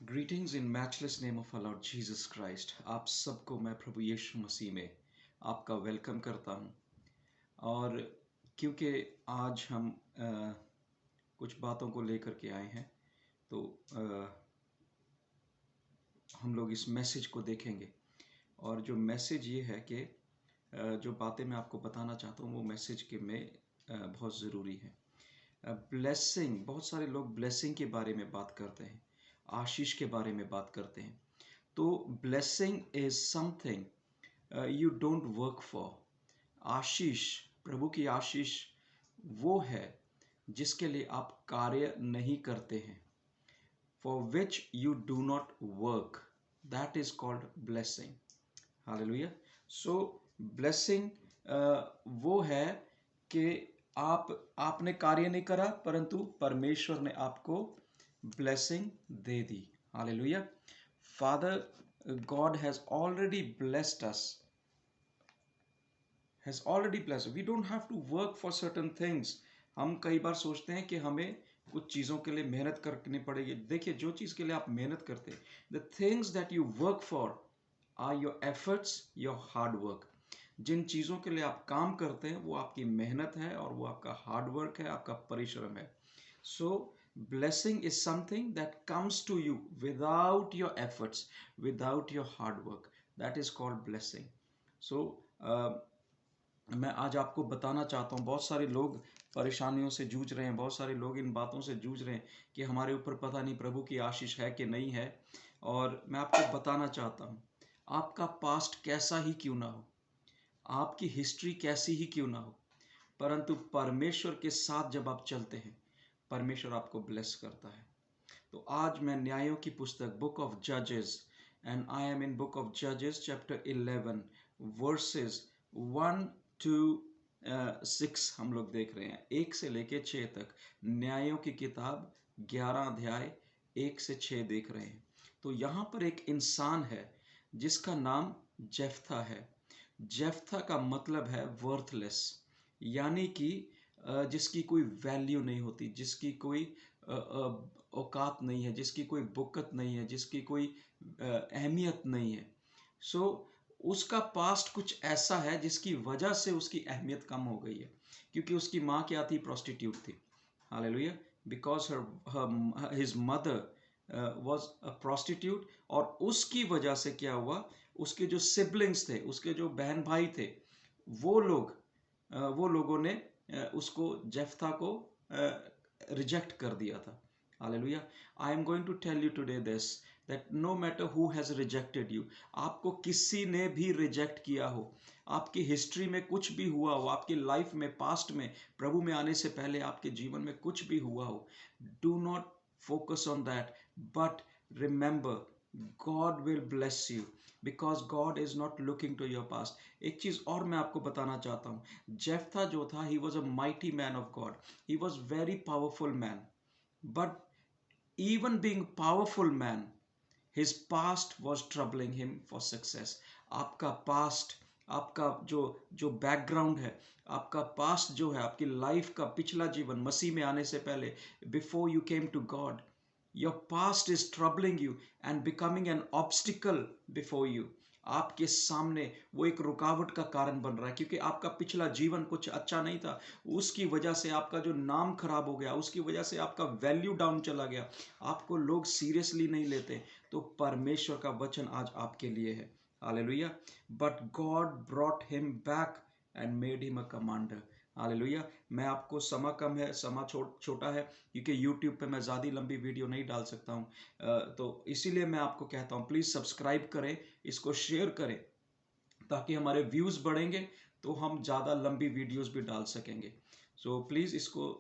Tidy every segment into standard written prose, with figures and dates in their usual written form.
Greetings in matchless name of our Lord Jesus Christ. आप सबको मैं प्रभु यीशु मसीह में आपका वेलकम करता हूं। और क्योंकि आज हम कुछ बातों को लेकर के आए हैं, तो हम लोग इस मैसेज को देखेंगे। और जो मैसेज ये है कि जो बातें मैं आपको बताना चाहता हूँ वो मैसेज के में बहुत ज़रूरी है। ब्लेसिंग, बहुत सारे लोग ब्लेसिंग के बारे में बात करते हैं, आशीष के बारे में बात करते हैं। तो blessing is something you don't work for. आशीष, प्रभु की आशीष वो है जिसके लिए आप कार्य नहीं करते हैं, for which you do not work, that is called blessing. Hallelujah. So blessing वो है कि आपने कार्य नहीं करा परंतु परमेश्वर ने आपको ब्लेसिंग दे दी। Hallelujah. Father God has already blessed us, has already blessed. We don't have to work for certain things. हम कई बार सोचते हैं कि हमें कुछ चीज़ों के लिए मेहनत करनी पड़ेगी। देखिए, जो चीज़ के लिए आप मेहनत करते हैं, the things that you work for are your efforts, your hard work. जिन चीज़ों के लिए आप काम करते हैं वो आपकी मेहनत है और वो आपका हार्ड वर्क है, आपका परिश्रम है। So blessing is something that comes to you without your efforts, without your hard work, that is called blessing. So मैं आज आपको बताना चाहता हूँ, बहुत सारे लोग परेशानियों से जूझ रहे हैं, बहुत सारे लोग इन बातों से जूझ रहे हैं कि हमारे ऊपर पता नहीं प्रभु की आशीष है कि नहीं है। और मैं आपको बताना चाहता हूँ, आपका पास्ट कैसा ही क्यों ना हो, आपकी हिस्ट्री कैसी ही क्यों ना हो, परंतु परमेश्वर के साथ जब आप चलते हैं, परमेश्वर आपको ब्लेस करता है। तो आज मैं न्यायों की पुस्तक, बुक ऑफ जजेस, and I am in book of जजेस चैप्टर 11 वर्सेस 1 to 6 हम लोग देख रहे हैं, 1 से लेके 6 तक। न्यायों की किताब 11 अध्याय 1 से 6 देख रहे हैं। तो यहाँ पर एक इंसान है जिसका नाम जेफ्था है। जेफ्था का मतलब है वर्थलेस, यानी कि जिसकी कोई वैल्यू नहीं होती, जिसकी कोई औकात नहीं है, जिसकी कोई बुकत नहीं है, जिसकी कोई अहमियत नहीं है। सो उसका पास्ट कुछ ऐसा है जिसकी वजह से उसकी अहमियत कम हो गई है, क्योंकि उसकी माँ क्या थी? प्रोस्टिट्यूट थी। Hallelujah. Because his mother was a prostitute. और उसकी वजह से क्या हुआ, उसके जो सिबलिंग्स थे, उसके जो बहन भाई थे, वो लोगों ने उसको, जेफ्था को रिजेक्ट कर दिया था। Hallelujah. I am going to tell you today this, that no matter who has rejected you, आपको किसी ने भी रिजेक्ट किया हो, आपकी हिस्ट्री में कुछ भी हुआ हो, आपकी लाइफ में, पास्ट में, प्रभु में आने से पहले आपके जीवन में कुछ भी हुआ हो, do not focus on that, but remember God will bless you because God is not looking to your past. एक चीज और मैं आपको बताना चाहता हूँ, जेफ्था जो था, he was a mighty man of God, he was very powerful man, but even being powerful man, his past was troubling him for success. आपका पास्ट, आपका जो जो बैकग्राउंड है, आपका पास्ट जो है, आपकी लाइफ का पिछला जीवन, मसीह में आने से पहले, before you came to God, your past is troubling you and becoming an obstacle before you. आपके सामने वो एक रुकावट का कारण बन रहा है, क्योंकि आपका पिछला जीवन कुछ अच्छा नहीं था। उसकी वजह से आपका जो नाम खराब हो गया, उसकी वजह से आपका वैल्यू डाउन चला गया, आपको लोग सीरियसली नहीं लेते। तो परमेश्वर का वचन आज आपके लिए है। Hallelujah. But God brought him back and made him a commander. Hallelujah. मैं आपको, समा कम है, समा छोटा है, क्योंकि यूट्यूब पे मैं ज़्यादा लंबी वीडियो नहीं डाल सकता हूँ। तो इसीलिए मैं आपको कहता हूँ, प्लीज़ सब्सक्राइब करें, इसको शेयर करें, ताकि हमारे व्यूज़ बढ़ेंगे तो हम ज़्यादा लंबी वीडियोस भी डाल सकेंगे। सो प्लीज़ इसको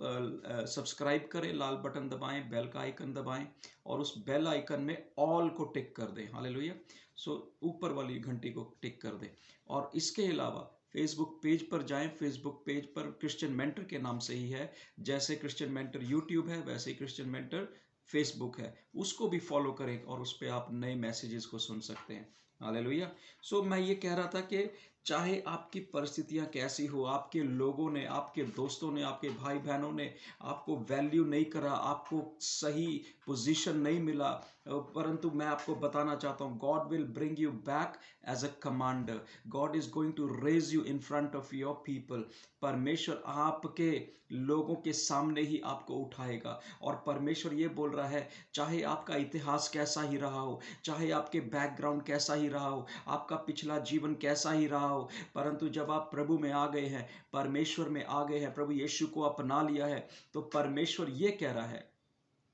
सब्सक्राइब करें, लाल बटन दबाएं, बेल का आइकन दबाएं, और उस बेल आइकन में ऑल को टिक कर दें। हालेलुया। सो ऊपर वाली घंटी को टिक कर दें। और इसके अलावा फेसबुक पेज पर जाएं, फेसबुक पेज पर क्रिश्चियन मेंटर के नाम से ही है। जैसे क्रिश्चियन मेंटर यूट्यूब है, वैसे ही क्रिश्चियन मेंटर फेसबुक है, उसको भी फॉलो करें और उस पर आप नए मैसेजेस को सुन सकते हैं। हालेलुया। सो मैं ये कह रहा था कि चाहे आपकी परिस्थितियां कैसी हो, आपके लोगों ने, आपके दोस्तों ने, आपके भाई बहनों ने आपको वैल्यू नहीं करा, आपको सही पोजीशन नहीं मिला, परंतु मैं आपको बताना चाहता हूं, God will bring you back as a commander. God is going to raise you in front of your people. परमेश्वर आपके लोगों के सामने ही आपको उठाएगा। और परमेश्वर ये बोल रहा है, चाहे आपका इतिहास कैसा ही रहा हो, चाहे आपके बैकग्राउंड कैसा ही रहा हो, आपका पिछला जीवन कैसा ही रहा हो, परंतु जब आप प्रभु में आ गए हैं, परमेश्वर में आ गए हैं, प्रभु यीशु को अपना लिया है, तो परमेश्वर ये कह रहा है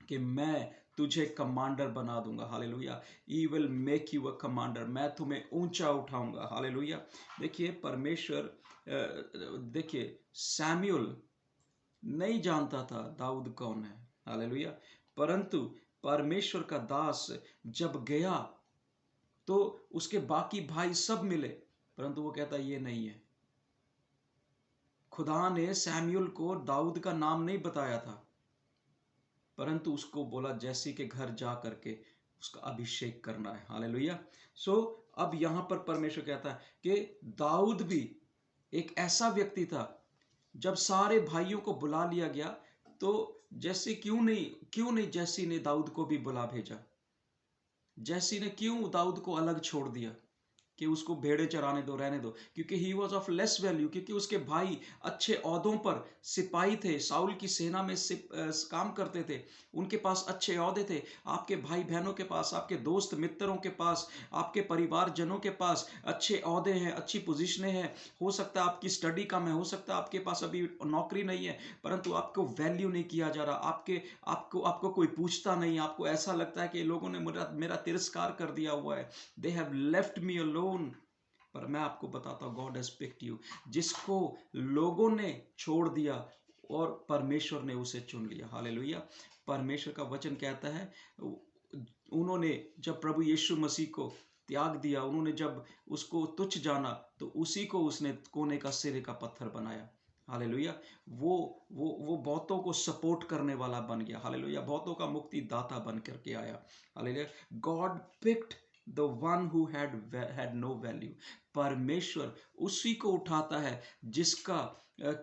कि मैं तुझे कमांडर बना दूंगा। Hallelujah. He will make you a commander. मैं तुम्हें ऊंचा उठाऊंगा। हालेलुया। देखिए परमेश्वर, देखिए सैमुअल नहीं जानता था दाऊद कौन है। हालेलुया। परंतु परमेश्वर का दास जब गया तो उसके बाकी भाई सब मिले, परंतु वो कहता ये नहीं है। खुदा ने सैमुअल को दाऊद का नाम नहीं बताया था, परंतु उसको बोला जैसी के घर जा करके उसका अभिषेक करना है। हालेलुया। सो अब यहां पर परमेश्वर कहता है कि दाऊद भी एक ऐसा व्यक्ति था, जब सारे भाइयों को बुला लिया गया तो जैसे क्यों नहीं जैसी ने दाऊद को भी बुला भेजा? जैसी ने क्यों दाऊद को अलग छोड़ दिया कि उसको भेड़े चराने दो, रहने दो? क्योंकि he was of less value, क्योंकि उसके भाई अच्छे ओहदों पर सिपाही थे, साउल की सेना में काम करते थे, उनके पास अच्छे ओहदे थे। आपके भाई बहनों के पास, आपके दोस्त मित्रों के पास, आपके परिवारजनों के पास अच्छे ओहदे हैं, अच्छी पोजीशनें हैं। हो सकता है आपकी स्टडी कम है, हो सकता है आपके पास अभी नौकरी नहीं है, परंतु आपको वैल्यू नहीं किया जा रहा, आपके आपको आपको कोई पूछता नहीं, आपको ऐसा लगता है कि लोगों ने मेरा मेरा तिरस्कार कर दिया हुआ है, they have left me alone. पर मैं आपको बताता हूं, गॉड हैज पिक्ड यू। जिसको लोगों ने छोड़ दिया और परमेश्वर ने उसे चुन लिया। हालेलुया। परमेश्वर का वचन कहता है, उन्होंने जब प्रभु यीशु मसीह को त्याग दिया, उन्होंने जब उसको तुच्छ जाना, तो उसी को उसने कोने का सिरे का पत्थर बनाया। हालेलुया। वो बहुतों को सपोर्ट करने वाला बन गया। हालेलुया। बहुतों का मुक्ति दाता बन करके आया। Hallelujah. God picked the one who had no value. परमेश्वर उसी को उठाता है जिसका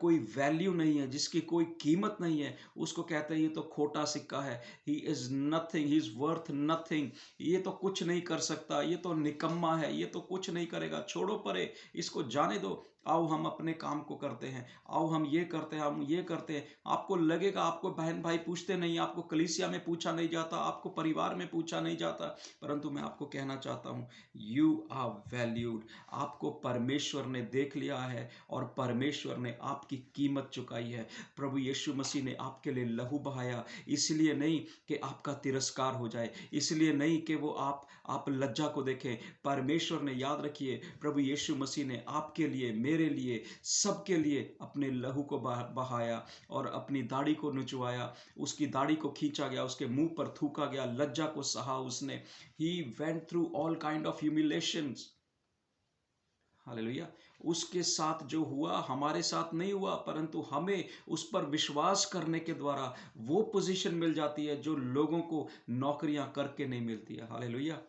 कोई वैल्यू नहीं है, जिसकी कोई कीमत नहीं है। उसको कहते हैं ये तो खोटा सिक्का है, he is nothing, he is worth nothing, ये तो कुछ नहीं कर सकता, ये तो निकम्मा है, ये तो कुछ नहीं करेगा, छोड़ो परे, इसको जाने दो, आओ हम अपने काम को करते हैं, आओ हम ये करते हैं, हम ये करते हैं। आपको लगेगा आपको बहन भाई पूछते नहीं, आपको कलीसिया में पूछा नहीं जाता, आपको परिवार में पूछा नहीं जाता, परंतु मैं आपको कहना चाहता हूं, यू आर वैल्यूड। आपको परमेश्वर ने देख लिया है और परमेश्वर ने आपकी कीमत चुकाई है। प्रभु यीशु मसीह ने आपके लिए लहू बहाया, इसलिए नहीं कि आपका तिरस्कार हो जाए, इसलिए नहीं कि वो आप लज्जा को देखें। परमेश्वर ने, याद रखिए, प्रभु यीशु मसीह ने आपके लिए, मेरे लिए, सबके लिए अपने लहू को बहाया और अपनी दाढ़ी को नुचवाया, उसकी दाढ़ी को खींचा गया, उसके मुंह पर थूका गया, लज्जा को सहा उसने। He went through all kind of humiliations. Hallelujah. उसके साथ जो हुआ हमारे साथ नहीं हुआ, परंतु हमें उस पर विश्वास करने के द्वारा वो पोजीशन मिल जाती है जो लोगों को नौकरियां करके नहीं मिलती है। हालेलुया।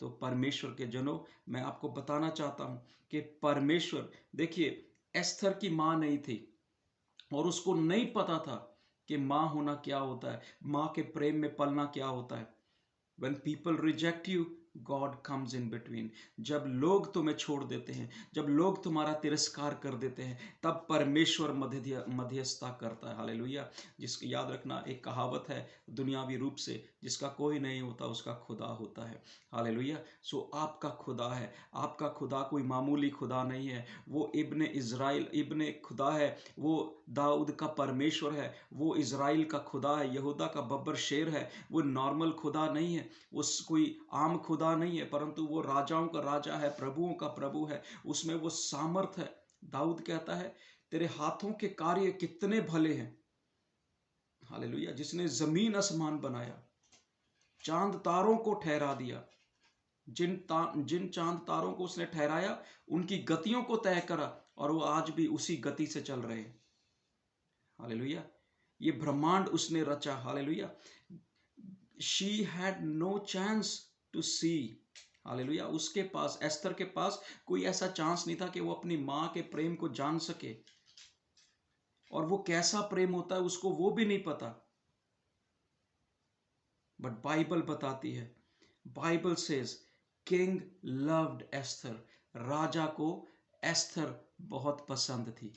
तो परमेश्वर के जनों, मैं आपको बताना चाहता हूं कि परमेश्वर, देखिए, एस्थर की मां नहीं थी और उसको नहीं पता था कि मां होना क्या होता है, मां के प्रेम में पलना क्या होता है। When people reject you, God comes in between. जब लोग तुम्हें छोड़ देते हैं, जब लोग तुम्हारा तिरस्कार कर देते हैं, तब परमेश्वर मध्यस्थता करता है। हालेलुया। जिसकी याद रखना, एक कहावत है दुनियावी रूप से, जिसका कोई नहीं होता उसका खुदा होता है। हालेलुया। सो आपका खुदा है, आपका खुदा कोई मामूली खुदा नहीं है, वो इब्ने इज़राइल, इब्ने खुदा है, वो दाऊद का परमेश्वर है, वो इज़राइल का खुदा है, यहूदा का बब्बर शेर है। वो नॉर्मल खुदा नहीं है, वो कोई आम खुदा नहीं है, परंतु वो राजाओं का राजा है, प्रभुओं का प्रभु है, उसमें वो सामर्थ है। दाऊद कहता है, तेरे हाथों के कार्य कितने भले हैं। हालेलुया। जिसने जमीन आसमान बनाया, चांद तारों को ठहरा दिया, जिन चांद तारों को उसने ठहराया, उनकी गतियों को तय करा, और वो आज भी उसी गति से चल रहे हैं। हालेलुया। ये ब्रह्मांड उसने रचा। Hallelujah. She had no chance to see, hallelujah. उसके पास, एस्थर के पास कोई ऐसा चांस नहीं था कि वो अपनी मां के प्रेम को जान सके, और वो कैसा प्रेम होता है उसको वो भी नहीं पता। बट बाइबल बताती है, Bible says king loved Esther, राजा को एस्थर बहुत पसंद थी।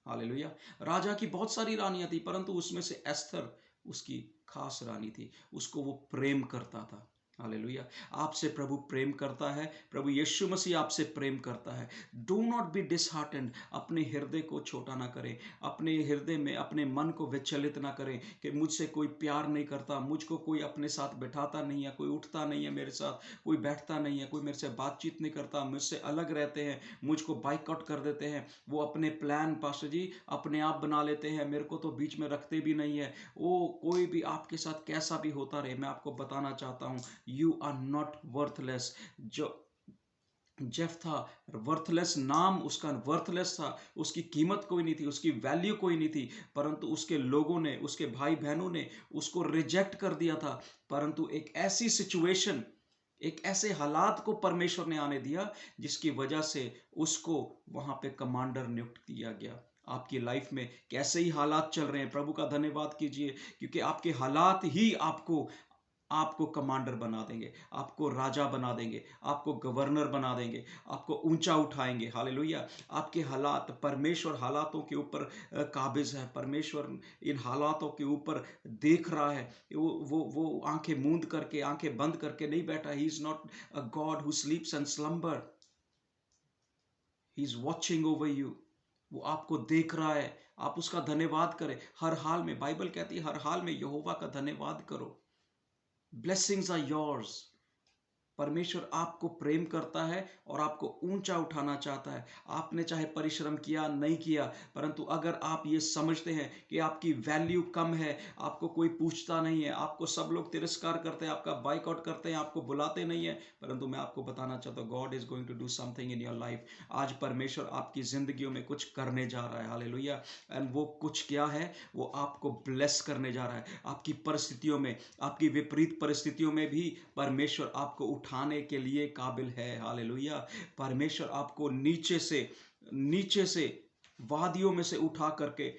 हालेलुया। राजा की बहुत सारी रानियां थी, परंतु उसमें से एस्थर उसकी खास रानी थी, उसको वो प्रेम करता था। हालेलुया। आपसे प्रभु प्रेम करता है, प्रभु यीशु मसीह आपसे प्रेम करता है। Do not be disheartened. अपने हृदय को छोटा ना करें, अपने हृदय में अपने मन को विचलित ना करें कि मुझसे कोई प्यार नहीं करता, मुझको कोई अपने साथ बैठाता नहीं है, कोई उठता नहीं है मेरे साथ, कोई बैठता नहीं है, कोई मेरे से बातचीत नहीं करता, मुझसे अलग रहते हैं, मुझको बाइकआउट कर देते हैं। वो अपने प्लान पास्टर जी अपने आप बना लेते हैं, मेरे को तो बीच में रखते भी नहीं है। वो कोई भी आपके साथ कैसा भी होता रहे, मैं आपको बताना चाहता हूं, यू आर नॉट वर्थलेस। जो जेफथा वर्थलेस, नाम उसका वर्थलेस था, उसकी कीमत कोई नहीं थी, उसकी वैल्यू कोई नहीं थी, परंतु उसके लोगों ने, उसके भाई बहनों ने उसको रिजेक्ट कर दिया था। परंतु एक ऐसी सिचुएशन, एक ऐसे हालात को परमेश्वर ने आने दिया जिसकी वजह से उसको वहां पे कमांडर नियुक्त किया गया। आपकी लाइफ में कैसे ही हालात चल रहे हैं, प्रभु का धन्यवाद कीजिए, क्योंकि आपके हालात ही आपको आपको कमांडर बना देंगे, आपको राजा बना देंगे, आपको गवर्नर बना देंगे, आपको ऊंचा उठाएंगे। हालेलुया। आपके हालात, परमेश्वर हालातों के ऊपर काबिज है, परमेश्वर इन हालातों के ऊपर देख रहा है। वो आंखें मूंद करके, आंखें बंद करके नहीं बैठा। He is not a God who स्लीप्स and slumber, he is watching over you. वो आपको देख रहा है। आप उसका धन्यवाद करें हर हाल में। बाइबल कहती है हर हाल में यहोवा का धन्यवाद करो। Blessings are yours. परमेश्वर आपको प्रेम करता है और आपको ऊंचा उठाना चाहता है। आपने चाहे परिश्रम किया नहीं किया, परंतु अगर आप ये समझते हैं कि आपकी वैल्यू कम है, आपको कोई पूछता नहीं है, आपको सब लोग तिरस्कार करते हैं, आपका बाइकआउट करते हैं, आपको बुलाते नहीं है, परंतु मैं आपको बताना चाहता हूँ, God is going to do something in your life. आज परमेश्वर आपकी जिंदगियों में कुछ करने जा रहा है। हालेलुया। एंड वो कुछ क्या है, वो आपको ब्लेस करने जा रहा है। आपकी परिस्थितियों में, आपकी विपरीत परिस्थितियों में भी परमेश्वर आपको उठाने के लिए काबिल है। हालेलुया। परमेश्वर आपको नीचे से वादियों में से उठा करके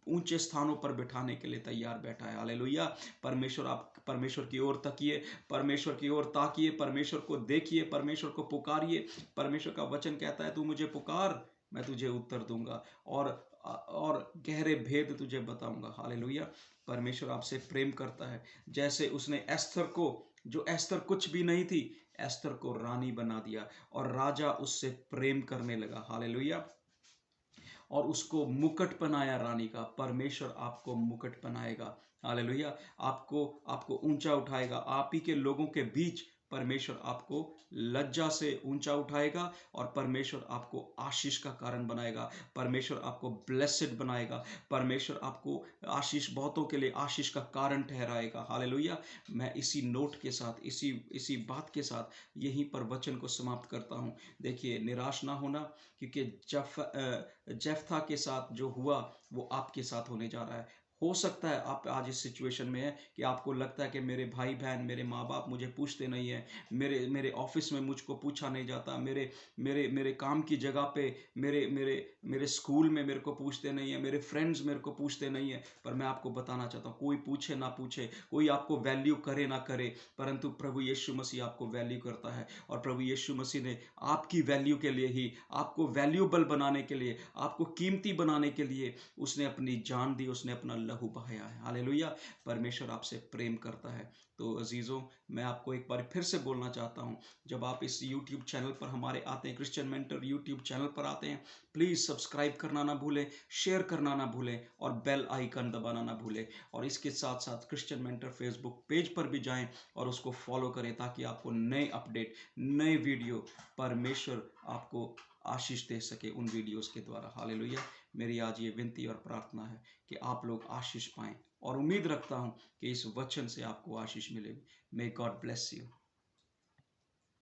ऊंचे स्थानों पर बिठाने के लिए तैयार बैठा है। हालेलुया। परमेश्वर की ओर तकिए, परमेश्वर की ओर ताकिए, परमेश्वर को देखिए, परमेश्वर को पुकारिए। परमेश्वर का वचन कहता है तू मुझे पुकार, मैं तुझे उत्तर दूंगा और गहरे भेद तुझे बताऊंगा। हालेलुया। परमेश्वर आपसे प्रेम करता है, जैसे उसने एस्थर को, जो एस्थर कुछ भी नहीं थी, एस्थर को रानी बना दिया और राजा उससे प्रेम करने लगा। हालेलुया। और उसको मुकुट बनाया रानी का। परमेश्वर आपको मुकुट बनाएगा। हालेलुया। आपको आपको ऊंचा उठाएगा। आप ही के लोगों के बीच परमेश्वर आपको लज्जा से ऊंचा उठाएगा और परमेश्वर आपको आशीष का कारण बनाएगा। परमेश्वर आपको ब्लेसेड बनाएगा। परमेश्वर आपको आशीष, बहुतों के लिए आशीष का कारण ठहराएगा। हालेलुया। मैं इसी नोट के साथ, इसी बात के साथ यहीं पर वचन को समाप्त करता हूं। देखिए, निराश ना होना, क्योंकि जेफ्था के साथ जो हुआ वो आपके साथ होने जा रहा है। हो सकता है आप आज इस सिचुएशन में है कि आपको लगता है कि मेरे भाई बहन, मेरे माँ बाप मुझे पूछते नहीं है, मेरे मेरे ऑफिस में मुझको पूछा नहीं जाता, मेरे मेरे मेरे काम की जगह पे, मेरे मेरे मेरे स्कूल में मेरे को पूछते नहीं है, मेरे फ्रेंड्स मेरे को पूछते नहीं है। पर मैं आपको बताना चाहता हूँ, कोई पूछे ना पूछे, कोई आपको वैल्यू करे ना करे, परंतु प्रभु यीशु मसीह आपको वैल्यू करता है। और प्रभु यीशु मसीह ने आपकी वैल्यू के लिए ही, आपको वैल्यूबल बनाने के लिए, आपको कीमती बनाने के लिए उसने अपनी जान दी, उसने अपना लहू बहाया है। हालेलुया। परमेश्वर आपसे प्रेम करता है। तो अजीजों, मैं आपको एक बार फिर से बोलना चाहता हूं, जब आप इस YouTube चैनल पर हमारे आते हैं, क्रिश्चियन मेंटर YouTube चैनल पर आते हैं, प्लीज सब्सक्राइब करना ना भूलें, शेयर करना ना भूलें और बेल आइकन दबाना ना भूलें। और इसके साथ साथ क्रिश्चियन मेंटर फेसबुक पेज पर भी जाएं और उसको फॉलो करें, ताकि आपको नए अपडेट, नए वीडियो परमेश्वर आपको आशीष दे सके उन वीडियोस के द्वारा। हालेलुया। मेरी आज ये विनती और प्रार्थना है कि आप लोग आशीष पाएं, और उम्मीद रखता हूं कि इस वचन से आपको आशीष मिलेगी। May God bless you.